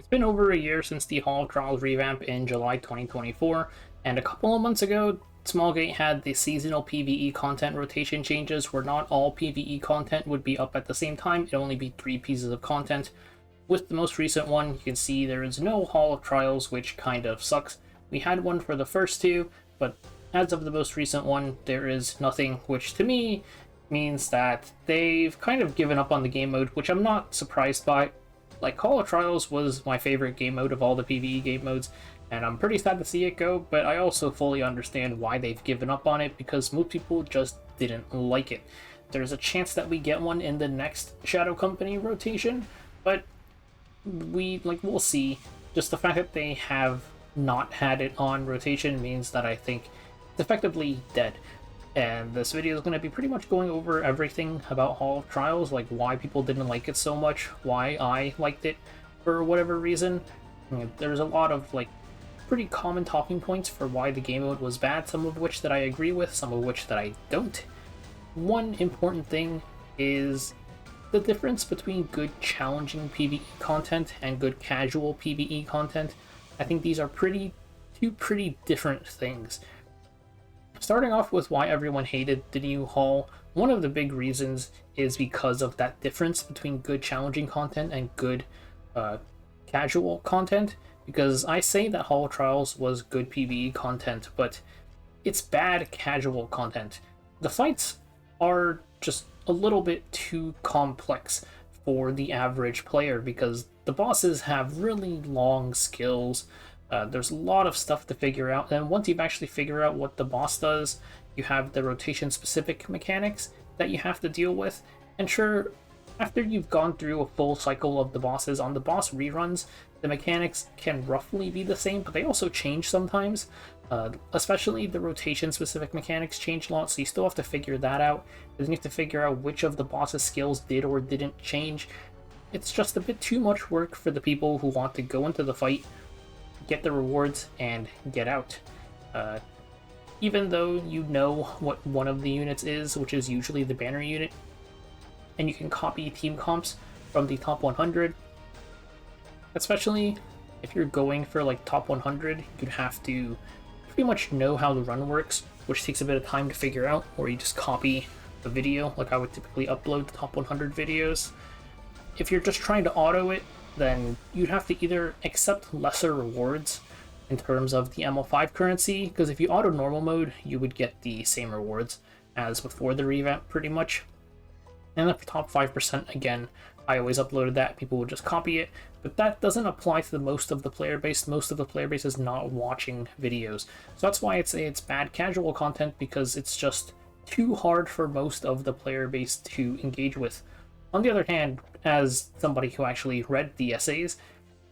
It's been over a year since the Hall of Trials revamp in July 2024, and a couple of months ago, Smallgate had the seasonal PvE content rotation changes where not all PvE content would be up at the same time, it'd only be 3 pieces of content. With the most recent one, you can see there is no Hall of Trials, which kind of sucks. We had one for the first 2, but as of the most recent one, there is nothing, which to me means that they've kind of given up on the game mode, which I'm not surprised by. Like, Hall of Trials was my favorite game mode of all the PvE game modes, and I'm pretty sad to see it go, but I also fully understand why they've given up on it, because most people just didn't like it. There's a chance that we get one in the next Shadow Company rotation, but we'll see. Just the fact that they have not had it on rotation means that I think it's effectively dead. And this video is going to be pretty much going over everything about Hall of Trials, like why people didn't like it so much, why I liked it for whatever reason. There's a lot of pretty common talking points for why the game mode was bad, some of which that I agree with, some of which that I don't. One important thing is the difference between good challenging PvE content and good casual PvE content. I think these are two pretty different things. Starting off with why everyone hated the new Hall, one of the big reasons is because of that difference between good challenging content and good casual content. Because I say that Hall of Trials was good PvE content, but it's bad casual content. The fights are just a little bit too complex for the average player because the bosses have really long skills. There's a lot of stuff to figure out, and once you've actually figured out what the boss does, you have the rotation-specific mechanics that you have to deal with. And sure, after you've gone through a full cycle of the bosses, on the boss reruns, the mechanics can roughly be the same, but they also change sometimes. Especially the rotation-specific mechanics change a lot, so you still have to figure that out. And then you have to figure out which of the boss's skills did or didn't change. It's just a bit too much work for the people who want to go into the fight, get the rewards, and get out. Even though you know what one of the units is, which is usually the banner unit, and you can copy team comps from the top 100, especially if you're going for top 100, you'd have to pretty much know how the run works, which takes a bit of time to figure out, or you just copy the video like I would typically upload the top 100 videos. If you're just trying to auto it, then you'd have to either accept lesser rewards in terms of the ML5 currency, because if you auto normal mode, you would get the same rewards as before the revamp, pretty much. And then for top 5%, again, I always uploaded that, people would just copy it, but that doesn't apply to most of the player base. Most of the player base is not watching videos. So that's why I'd say it's bad casual content, because it's just too hard for most of the player base to engage with. On the other hand, as somebody who actually read the essays,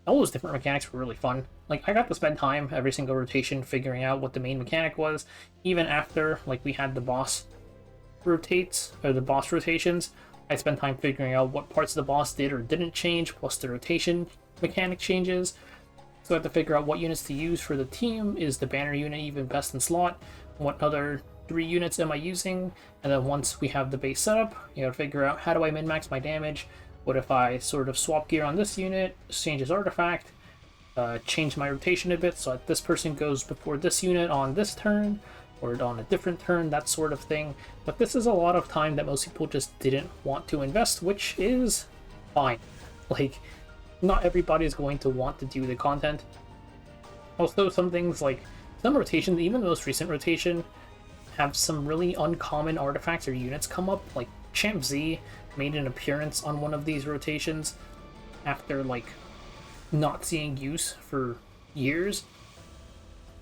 all those different mechanics were really fun. I got to spend time every single rotation figuring out what the main mechanic was, even after we had the boss rotates, or the boss rotations. I spent time figuring out what parts of the boss did or didn't change, plus the rotation mechanic changes. So I had to figure out what units to use for the team. Is the banner unit even best in slot? What other 3 units am I using? And then once we have the base setup, you gotta figure out, how do I min-max my damage? What if I sort of swap gear on this unit, change his artifact, change my rotation a bit so that this person goes before this unit on this turn, or on a different turn, that sort of thing. But this is a lot of time that most people just didn't want to invest, which is fine. Not everybody is going to want to do the content. Also, some things some rotations, even the most recent rotation, have some really uncommon artifacts or units come up. Champ Z made an appearance on one of these rotations after not seeing use for years.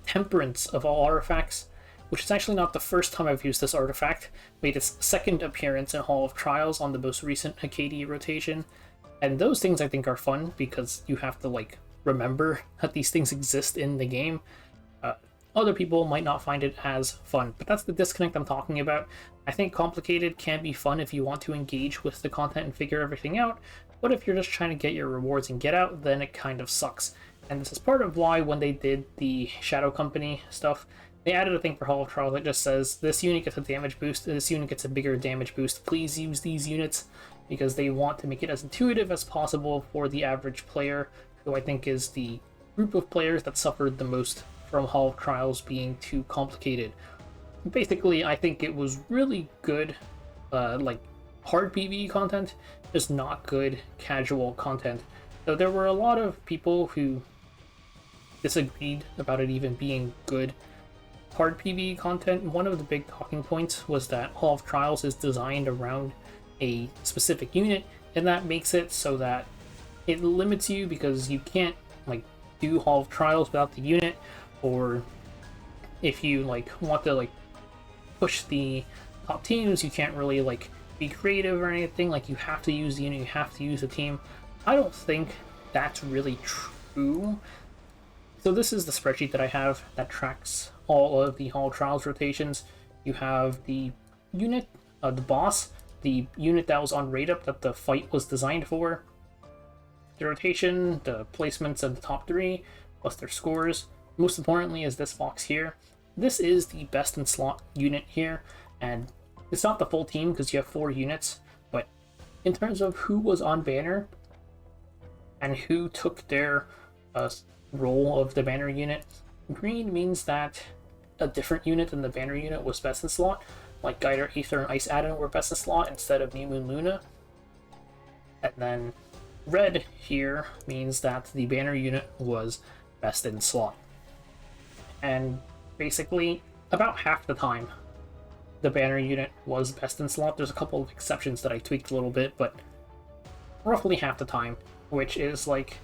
Temperance, of all artifacts, which is actually not the first time I've used this artifact, made its second appearance in Hall of Trials on the most recent Acadia rotation. And those things I think are fun because you have to remember that these things exist in the game. Other people might not find it as fun, but that's the disconnect I'm talking about. I think complicated can be fun if you want to engage with the content and figure everything out, but if you're just trying to get your rewards and get out, then it kind of sucks. And this is part of why when they did the Shadow Company stuff, they added a thing for Hall of Trials that just says, this unit gets a damage boost, this unit gets a bigger damage boost, please use these units, because they want to make it as intuitive as possible for the average player who I think is the group of players that suffered the most from Hall of Trials being too complicated. Basically, I think it was really good, like hard PvE content, just not good casual content. So there were a lot of people who disagreed about it even being good hard PvE content. One of the big talking points was that Hall of Trials is designed around a specific unit, and that makes it so that it limits you because you can't like do Hall of Trials without the unit, or if you like want to like push the top teams, you can't really like be creative or anything. Like you have to use the unit, you have to use the team. I don't think that's really true. So this is the spreadsheet that I have that tracks all of the Hall Trials rotations. You have the unit, the boss, the unit that was on rate up that the fight was designed for, the rotation, the placements of the top three, plus their scores. Most importantly is this box here. This is the best in slot unit here, and it's not the full team because you have 4 units, but in terms of who was on banner and who took their role of the banner unit, green means that a different unit than the banner unit was best in slot, like Guider, Aether, and Ice Adam were best in slot instead of New Moon Luna. And then red here means that the banner unit was best in slot. And basically, about half the time, the banner unit was best in slot. There's a couple of exceptions that I tweaked a little bit, but roughly half the time, which is like,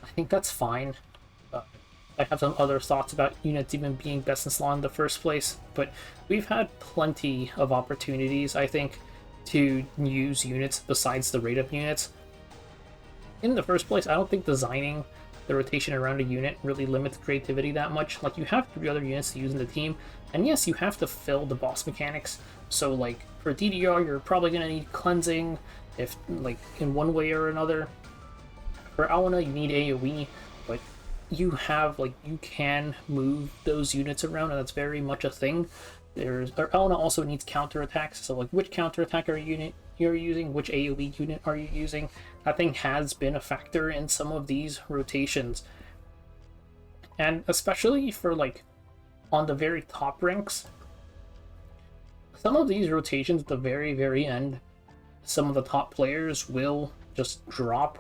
I think that's fine. I have some other thoughts about units even being best in slot in the first place, but we've had plenty of opportunities, I think, to use units besides the rate up units. In the first place, I don't think designing the rotation around a unit really limits creativity that much. Like, you have 3 other units to use in the team, and yes, you have to fill the boss mechanics. So, like, for DDR, you're probably going to need cleansing, if, like, in one way or another. For Alana, you need AoE, but you have, like, you can move those units around, and that's very much a thing. Alana also needs counterattacks, so, like, which counterattack unit you're using, which AoE unit are you using? That thing has been a factor in some of these rotations. And especially for, like, on the very top ranks, some of these rotations at the very, very end, some of the top players will just drop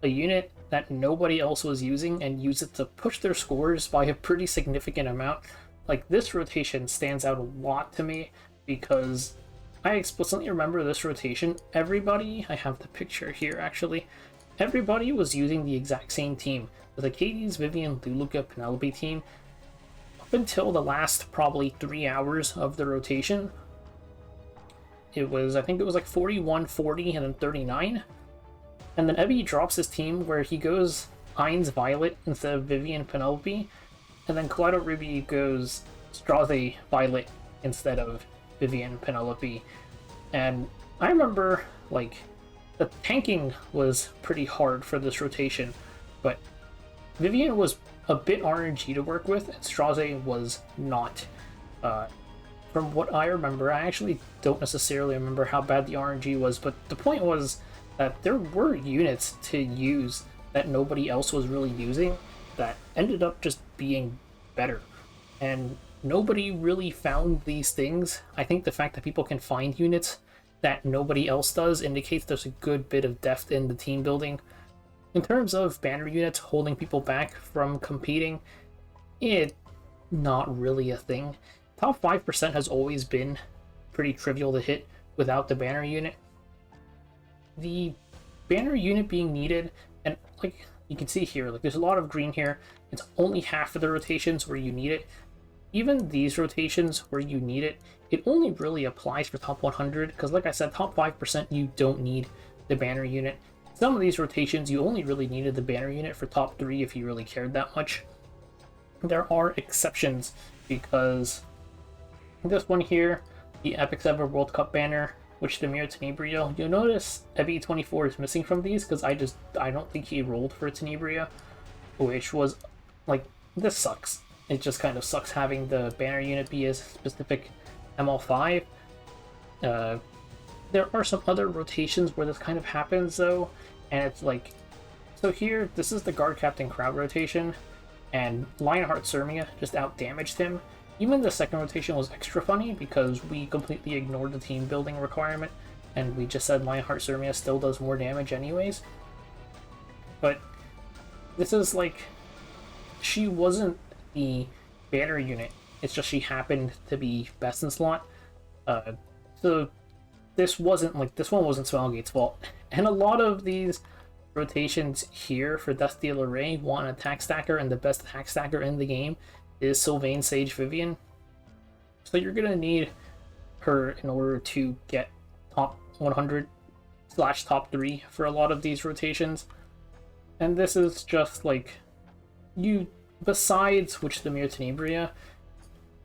a unit that nobody else was using and use it to push their scores by a pretty significant amount. Like, this rotation stands out a lot to me because I explicitly remember this rotation. Everybody, I have the picture here actually, everybody was using the exact same team. The Katie's, Vivian, Luluka, Penelope team, up until the last probably 3 hours of the rotation, it was, I think it was like 41, 40, and then 39. And then Ebby drops his team where he goes Heinz Violet instead of Vivian Penelope, and then Kaleido Ruby goes Straze Violet instead of Vivian Penelope. And I remember, like, the tanking was pretty hard for this rotation, but Vivian was a bit RNG to work with, and Straze was not. From what I remember, I actually don't necessarily remember how bad the RNG was, but the point was that there were units to use that nobody else was really using that ended up just being better. And nobody really found these things. I think the fact that people can find units that nobody else does indicates there's a good bit of depth in the team building. In terms of banner units holding people back from competing, it's not really a thing. Top 5% has always been pretty trivial to hit without the banner unit. The banner unit being needed, and like you can see here, like there's a lot of green here. It's only half of the rotations where you need it. Even these rotations where you need it, it only really applies for top 100, because like I said, top 5% you don't need the banner unit. Some of these rotations you only really needed the banner unit for top 3 if you really cared that much. There are exceptions, because this one here, the Epic Ever World Cup banner, which the Mirror Tenebria, you'll notice Ebby24 is missing from these because I don't think he rolled for Tenebria, which was like, this sucks. It just kind of sucks having the banner unit be a specific ML5. There are some other rotations where this kind of happens though, and it's like So here, this is the guard captain crowd rotation, and Lionheart Cermia just outdamaged him. Even the second rotation was extra funny because we completely ignored the team building requirement, and we just said Lionheart Cermia still does more damage anyways. But this is like, she wasn't the banner unit, it's just she happened to be best in slot. So this one wasn't Smilegate's fault. And a lot of these rotations here for Death Dealer Ray want an attack stacker, and the best attack stacker in the game is Sylvain Sage Vivian. So you're gonna need her in order to get top 100 / top 3 for a lot of these rotations. And this is just like, you, besides Witch the Mere Tenebria,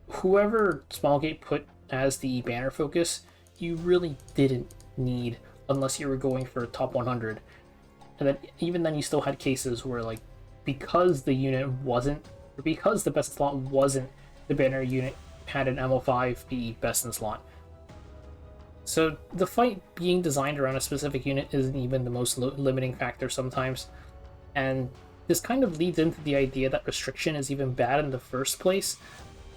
whoever Smilegate put as the banner focus, you really didn't need unless you were going for top 100. And then even then you still had cases where, like, because the unit wasn't, or because the best slot wasn't the banner unit, had an MO5 be best in slot. So the fight being designed around a specific unit isn't even the most limiting factor sometimes. And this kind of leads into the idea that restriction is even bad in the first place.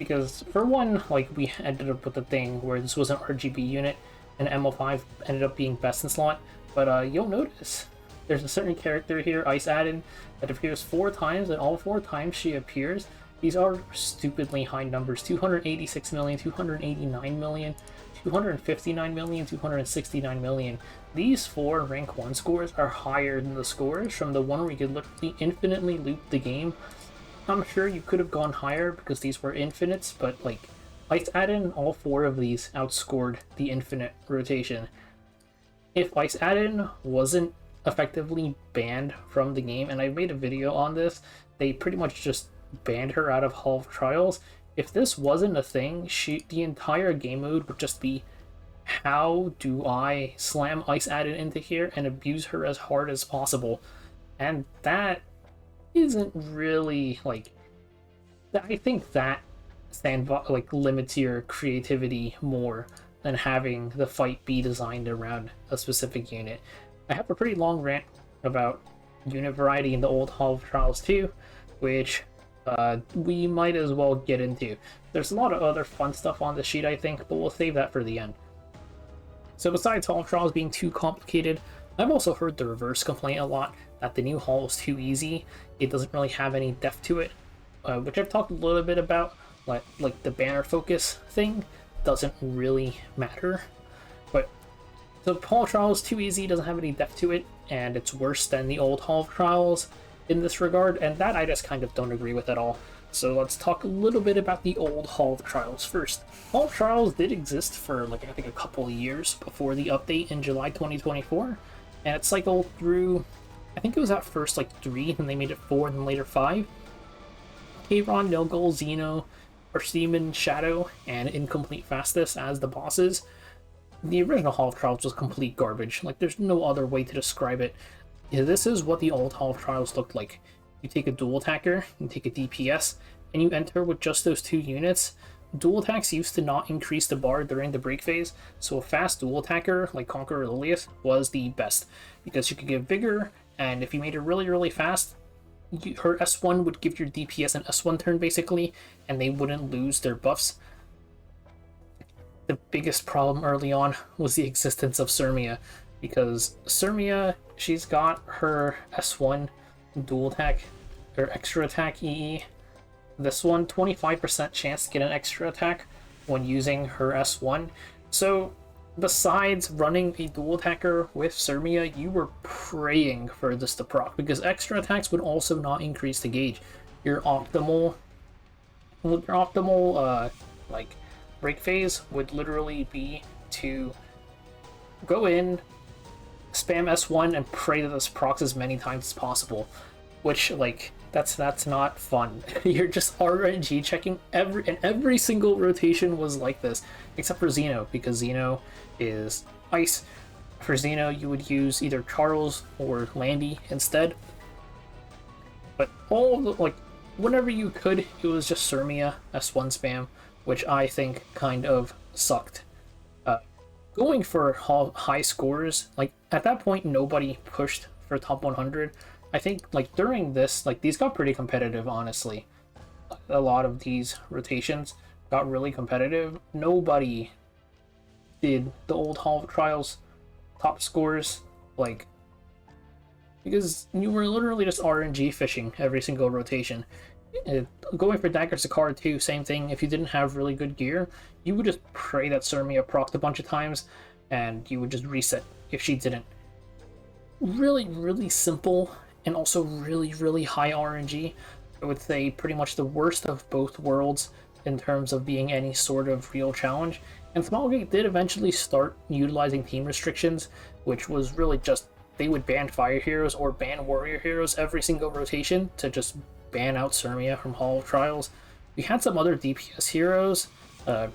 Because for one, like, we ended up with a thing where this was an RGB unit and MO5 ended up being best in slot. But you'll notice there's a certain character here, Ice Addon, that appears 4 times, and all 4 times she appears, these are stupidly high numbers. 286 million, 289 million, 259 million, 269 million. These 4 rank 1 scores are higher than the scores from the one where you could literally infinitely loop the game. I'm sure you could have gone higher because these were infinites, but like, Ice Addon, all 4 of these outscored the infinite rotation. If Ice Addon wasn't effectively banned from the game, and I made a video on this, they pretty much just banned her out of Hall of Trials. If this wasn't a thing, the entire game mode would just be, how do I slam Ice Addon into here and abuse her as hard as possible? And that isn't really, like, I think that limits your creativity more than having the fight be designed around a specific unit. I have a pretty long rant about unit variety in the old Hall of Trials too, which we might as well get into. There's a lot of other fun stuff on the sheet, I think, but we'll save that for the end. So besides Hall of Trials being too complicated, I've also heard the reverse complaint a lot, that the new Hall is too easy, it doesn't really have any depth to it, which I've talked a little bit about, like the banner focus thing doesn't really matter. But the Hall of Trials is too easy, doesn't have any depth to it, and it's worse than the old Hall of Trials in this regard, and that I just kind of don't agree with at all. So let's talk a little bit about the old Hall of Trials first. Hall of Trials did exist for, like, I think a couple of years before the update in July 2024, and it cycled through, I think it was at first like 3, then they made it 4, and then later 5. Kayron, Nilgul, Xeno, Persimmon, Shadow, and Incomplete Fastus as the bosses. The original Hall of Trials was complete garbage. Like, there's no other way to describe it. Yeah, this is what the old Hall of Trials looked like. You take a dual attacker, you take a DPS, and you enter with just those 2 units. Dual attacks used to not increase the bar during the break phase, so a fast dual attacker like Conqueror Lilius was the best, because you could give Vigor, and if you made it really, really fast, her S1 would give your DPS an S1 turn basically, and they wouldn't lose their buffs. The biggest problem early on was the existence of Cermia, because Cermia, she's got her S1 dual attack, or extra attack EE. This one, 25% chance to get an extra attack when using her S1. So besides running a dual attacker with Cermia, you were praying for this to proc, because extra attacks would also not increase the gauge. Your optimal like break phase would literally be to go in, spam S1, and pray that this procs as many times as possible, which, like, that's not fun. You're just RNG checking every single rotation was like this, except for Xeno, because Xeno is ice. For Xeno, you would use either Charles or Landy instead. But whenever you could, it was just Cermia S1 spam, which I think kind of sucked. Going for high scores, like, at that point nobody pushed for top 100, I think like during this, like these got pretty competitive, honestly. A lot of these rotations got really competitive. Nobody did the old Hall of Trials top scores, like, because you were literally just RNG fishing every single rotation. Uh, Going for Dagger Sakara too, same thing. If you didn't have really good gear, you would just pray that Surmia procced a bunch of times, and you would just reset if she didn't. Really, really simple, and also really, really high RNG. I would say pretty much the worst of both worlds in terms of being any sort of real challenge. And Smallgate did eventually start utilizing team restrictions, which was really just they would ban fire heroes or ban warrior heroes every single rotation to just ban out Surmia from Hall of Trials. We had some other DPS heroes, but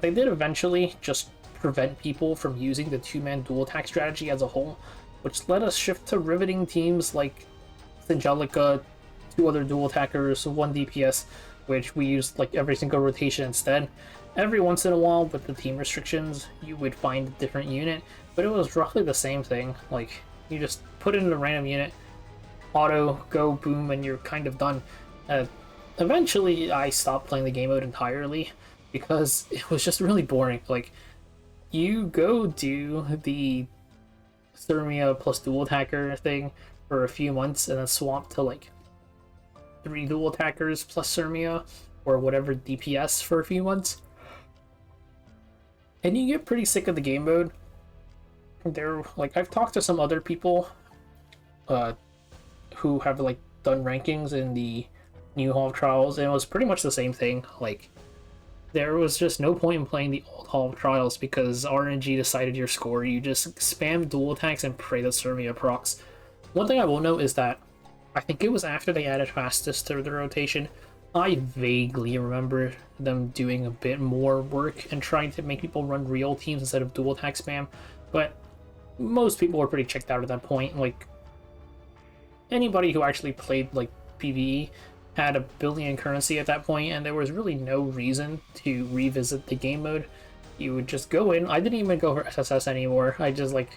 they did eventually just prevent people from using the two-man dual attack strategy as a whole, which let us shift to riveting teams like Angelica, two other dual attackers, one DPS, which we used like every single rotation instead. Every once in a while, with the team restrictions, you would find a different unit, but it was roughly the same thing. Like, you just put it in a random unit, auto, go, boom, and you're kind of done. Eventually, I stopped playing the game mode entirely because it was just really boring. Like, you go do the Thermia plus dual attacker thing for a few months and then swap to like 3 dual attackers plus Thermia or whatever DPS for a few months. And you get pretty sick of the game mode. Like, I've talked to some other people who have like done rankings in the new Hall of Trials, and it was pretty much the same thing. Like, there was just no point in playing the old Hall of Trials because RNG decided your score. You just spam dual attacks and pray that Thermia procs. One thing I will note is that I think it was after they added fastest to the rotation. I vaguely remember them doing a bit more work and trying to make people run real teams instead of dual attack spam, but most people were pretty checked out at that point. Like, anybody who actually played like PvE had a billion currency at that point, and there was really no reason to revisit the game mode. You would just go in. I didn't even go for SSS anymore. I just like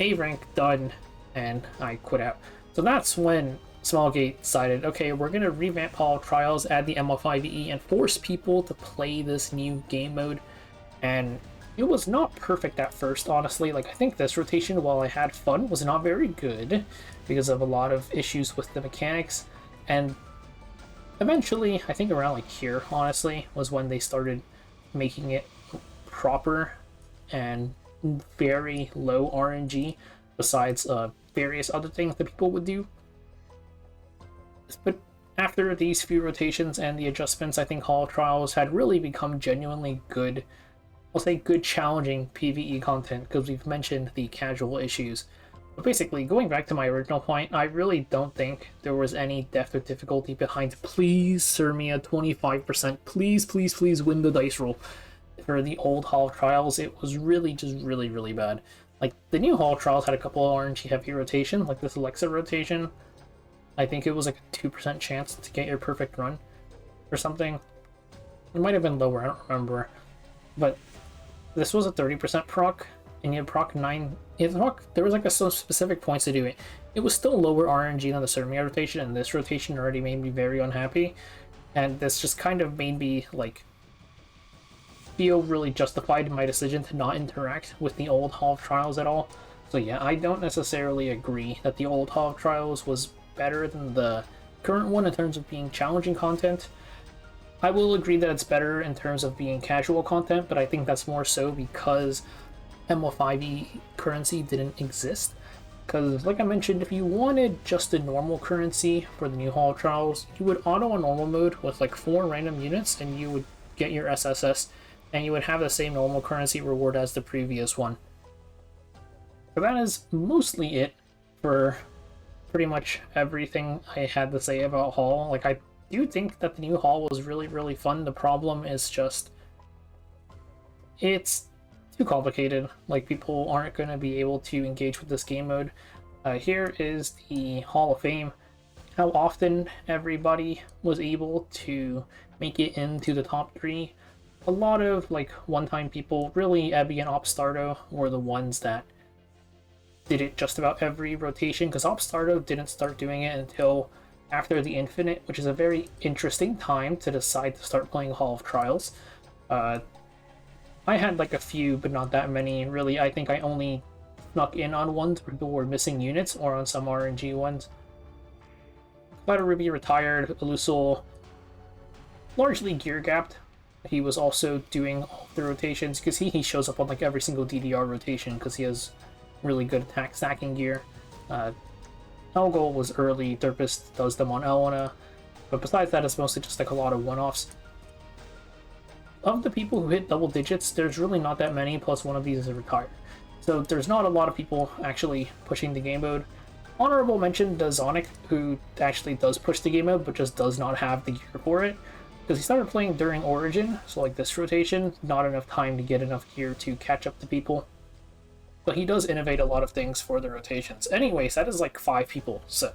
A rank done, and I quit out. So that's when Smallgate decided, okay, we're gonna revamp Hall of Trials, add the ML5E, and force people to play this new game mode. And it was not perfect at first, honestly. Like, I think this rotation, while I had fun, was not very good because of a lot of issues with the mechanics. And eventually, I think around like here, honestly, was when they started making it proper and very low RNG, besides various other things that people would do. But after these few rotations and the adjustments, I think Hall of Trials had really become genuinely good, I'll say good challenging PvE content, because we've mentioned the casual issues. But basically, going back to my original point, I really don't think there was any depth or difficulty behind please Thermia 25%, please, please, please win the dice roll. For the old Hall of Trials, it was really just really, really bad. Like, the new Hall of Trials had a couple of RNG heavy rotation, like this Alexa rotation. I think it was like a 2% chance to get your perfect run or something. It might have been lower, I don't remember. But this was a 30% proc, and you proc 9. There was like some specific points to do it. It was still lower RNG than the Thermia rotation, and this rotation already made me very unhappy. And this just kind of made me like feel really justified in my decision to not interact with the old Hall of Trials at all. So yeah, I don't necessarily agree that the old Hall of Trials was better than the current one in terms of being challenging content. I will agree that it's better in terms of being casual content, but I think that's more so because ML5E currency didn't exist. Because, like I mentioned, if you wanted just a normal currency for the new Hall of Trials, you would auto on normal mode with like 4 random units, and you would get your SSS, and you would have the same normal currency reward as the previous one. So that is mostly it for pretty much everything I had to say about Hall. Like, I do think that the new Hall was really, really fun. The problem is just, it's too complicated. Like, people aren't going to be able to engage with this game mode. Here is the Hall of Fame. How often everybody was able to make it into the top 3. A lot of, like, one-time people, really, Ebby and Opstardo were the ones that did it just about every rotation, because Obstardo didn't start doing it until after the Infinite, which is a very interesting time to decide to start playing Hall of Trials. I had like a few, but not that many. Really, I think I only snuck in on ones where people were missing units, or on some RNG ones. Cloud Ruby retired, Elusul largely gear gapped. He was also doing all the rotations, because he shows up on like every single DDR rotation because he has really good attack stacking gear. Elgol was early, Derpist does them on Elena, but besides that, it's mostly just like a lot of one-offs. Of the people who hit double digits, there's really not that many, plus one of these is retired. So there's not a lot of people actually pushing the game mode. Honorable mention to Zonic, who actually does push the game mode, but just does not have the gear for it. Because he started playing during Origin, so like this rotation, not enough time to get enough gear to catch up to people. But he does innovate a lot of things for the rotations. Anyways, that is like 5 people, so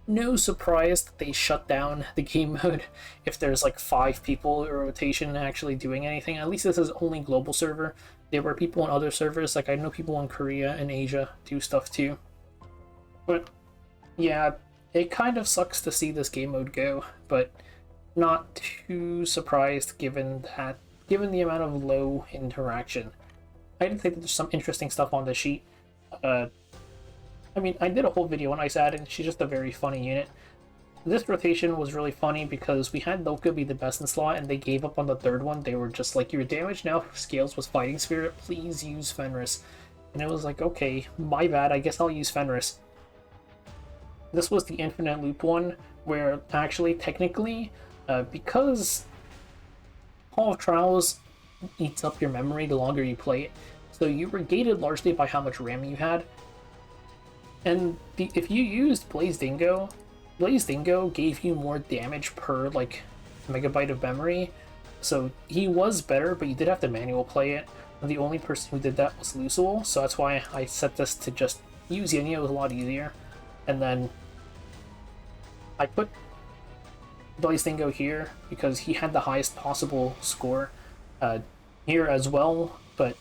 no surprise that they shut down the game mode if there's like 5 people in a rotation actually doing anything. At least this is only global server. There were people on other servers, like I know people in Korea and Asia do stuff too. But yeah, it kind of sucks to see this game mode go, but not too surprised given the amount of low interaction. I did think that there's some interesting stuff on the sheet. I mean, I did a whole video on Ice Ad, and she's just a very funny unit. This rotation was really funny because we had Loka be the best in slot, and they gave up on the third one. They were just like, your damage now scales with Fighting Spirit, please use Fenris. And it was like, okay, my bad, I guess I'll use Fenris. This was the Infinite Loop one, where actually, technically, because Hall of Trials eats up your memory the longer you play it, so you were gated largely by how much RAM you had. And if you used Blaze Dingo gave you more damage per like megabyte of memory, so he was better, but you did have to manual play it. And the only person who did that was Lusul, so that's why I set this to just use Yenya. It was a lot easier. And then I put Blaze Dingo here because he had the highest possible score here as well, but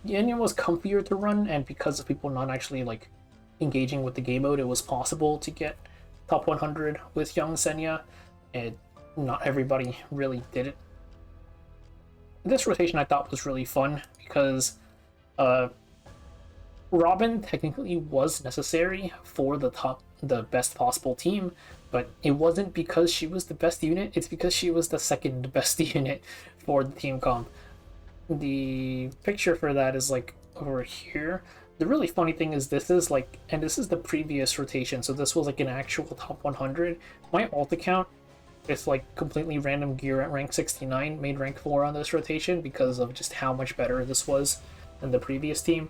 Yenya was comfier to run, and because of people not actually like engaging with the game mode, it was possible to get top 100 with young Senya, and not everybody really did it. This rotation I thought was really fun because Robin technically was necessary for the best possible team, but it wasn't because she was the best unit, it's because she was the second best unit for the team comp. The picture for that is like over here. The really funny thing is this is like, and this is the previous rotation, so this was like an actual top 100. My alt account with like completely random gear at rank 69 made rank 4 on this rotation because of just how much better this was than the previous team.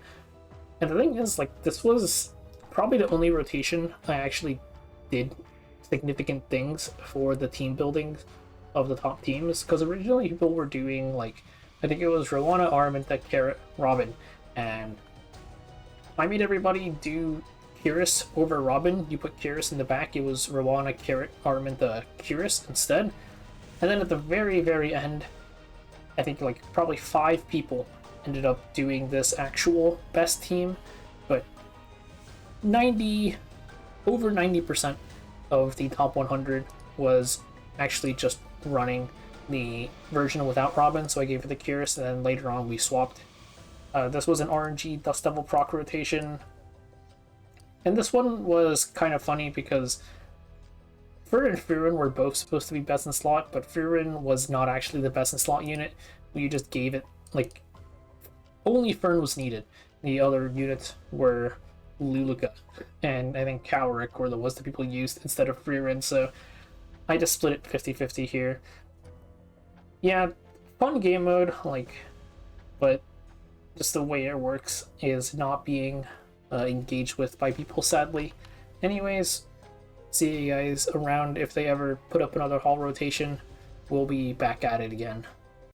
And the thing is, like, this was probably the only rotation I actually did significant things for the team building of the top teams, because originally people were doing like, I think it was Rowana, Armenta, Carrot, Robin, and I made everybody do Kyrus over Robin. You put Kyrus in the back, it was Rowana, Carrot, Armenta, Kyrus instead. And then at the very, very end, I think like probably 5 people ended up doing this actual best team, but over 90% of the top 100 was actually just running the version without Robin, so I gave her the Kyrus, and then later on we swapped. This was an RNG Dust Devil proc rotation, and this one was kind of funny because Fur and Furin were both supposed to be best in slot, but Furin was not actually the best in slot unit. We just gave it, like, only Fern was needed. The other units were Luluka and I think Cowrick were the people used instead of Furin, so I just split it 50-50 here. Yeah, fun game mode, like, but just the way it works is not being engaged with by people, sadly. Anyways, see you guys around if they ever put up another hall rotation. We'll be back at it again.